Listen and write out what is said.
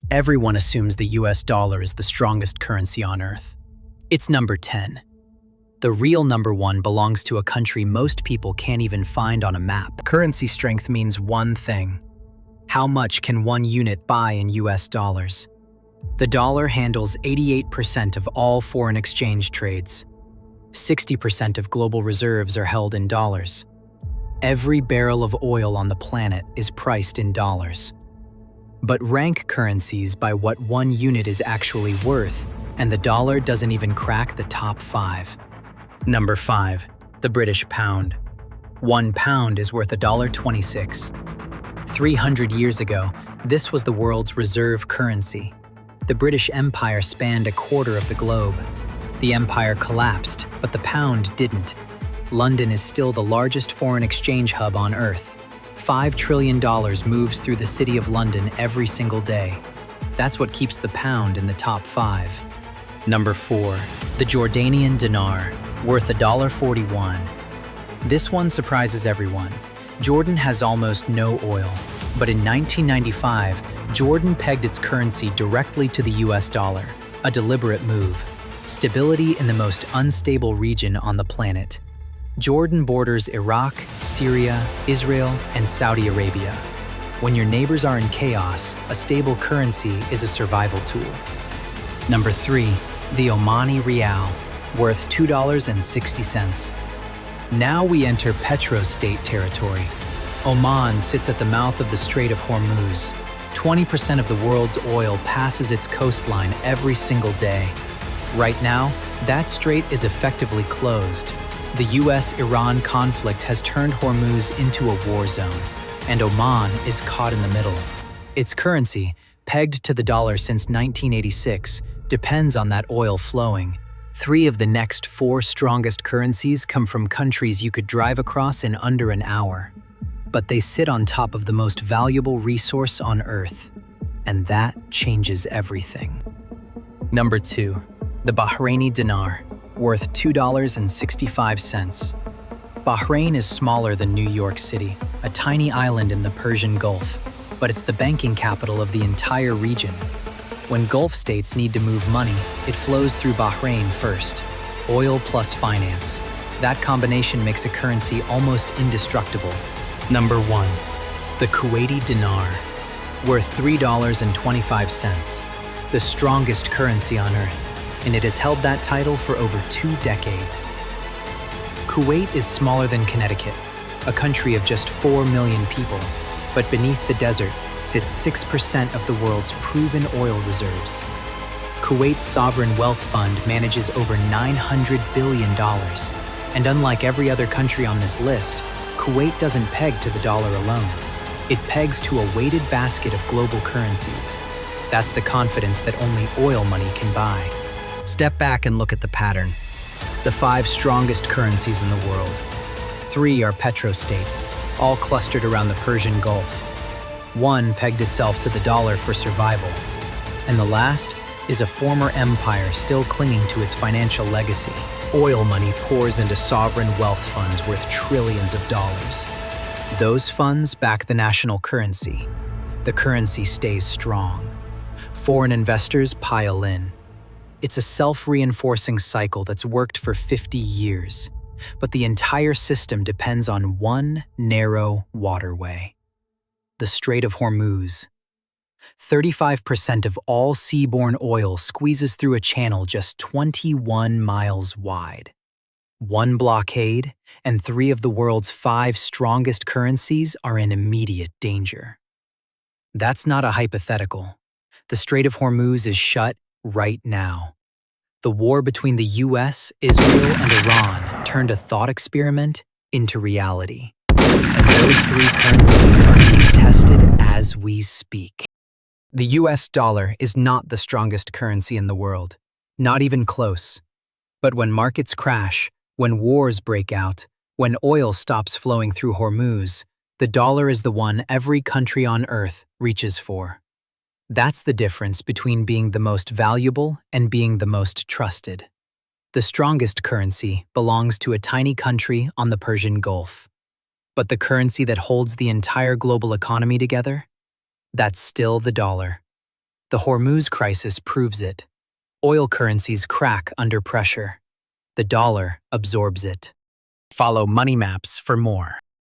Everyone assumes the US dollar is the strongest currency on Earth. It's number 10. The real number 1 belongs to a country most people can't even find on a map. Currency strength means one thing. How much can one unit buy in US dollars? The dollar handles 88% of all foreign exchange trades. 60% of global reserves are held in dollars. Every barrel of oil on the planet is priced in dollars. But rank currencies by what one unit is actually worth, and the dollar doesn't even crack the top 5. Number 5. The British pound. 1 pound is worth $1.26. 300 years ago, this was the world's reserve currency. The British Empire spanned a quarter of the globe. The empire collapsed, but the pound didn't. London is still the largest foreign exchange hub on Earth. $5 trillion moves through the city of London every single day. That's what keeps the pound in the top 5. Number 4. The Jordanian dinar, worth $1.41. This one surprises everyone. Jordan has almost no oil, but in 1995, Jordan pegged its currency directly to the US dollar, a deliberate move. Stability in the most unstable region on the planet. Jordan borders Iraq, Syria, Israel, and Saudi Arabia. When your neighbors are in chaos, a stable currency is a survival tool. Number 3. The Omani Rial, worth $2.60. Now we enter petro-state territory. Oman sits at the mouth of the Strait of Hormuz. 20% of the world's oil passes its coastline every single day. Right now, that strait is effectively closed. The US-Iran conflict has turned Hormuz into a war zone, and Oman is caught in the middle. Its currency, pegged to the dollar since 1986, depends on that oil flowing. 3 of the next 4 strongest currencies come from countries you could drive across in under an hour. But they sit on top of the most valuable resource on Earth, and that changes everything. Number 2. The Bahraini dinar, worth $2.65. Bahrain is smaller than New York City, a tiny island in the Persian Gulf, but it's the banking capital of the entire region. When Gulf states need to move money, it flows through Bahrain first. Oil plus finance. That combination makes a currency almost indestructible. Number 1. The Kuwaiti Dinar, worth $3.25. The strongest currency on Earth, and it has held that title for over 2 decades. Kuwait is smaller than Connecticut, a country of just 4 million people, but beneath the desert sits 6% of the world's proven oil reserves. Kuwait's sovereign wealth fund manages over $900 billion, and unlike every other country on this list, Kuwait doesn't peg to the dollar alone. It pegs to a weighted basket of global currencies. That's the confidence that only oil money can buy. Step back and look at the pattern. The 5 strongest currencies in the world. 3 are petrostates, all clustered around the Persian Gulf. 1 pegged itself to the dollar for survival. And the last is a former empire still clinging to its financial legacy. Oil money pours into sovereign wealth funds worth trillions of dollars. Those funds back the national currency. The currency stays strong. Foreign investors pile in. It's a self-reinforcing cycle that's worked for 50 years, but the entire system depends on one narrow waterway: the Strait of Hormuz. 35% of all seaborne oil squeezes through a channel just 21 miles wide. One blockade, and 3 of the world's 5 strongest currencies are in immediate danger. That's not a hypothetical. The Strait of Hormuz is shut right now. The war between the US, Israel, and Iran turned a thought experiment into reality. And those 3 currencies are being tested as we speak. The US dollar is not the strongest currency in the world, not even close. But when markets crash, when wars break out, when oil stops flowing through Hormuz, the dollar is the one every country on Earth reaches for. That's the difference between being the most valuable and being the most trusted. The strongest currency belongs to a tiny country on the Persian Gulf. But the currency that holds the entire global economy together? That's still the dollar. The Hormuz crisis proves it. Oil currencies crack under pressure. The dollar absorbs it. Follow Money Maps for more.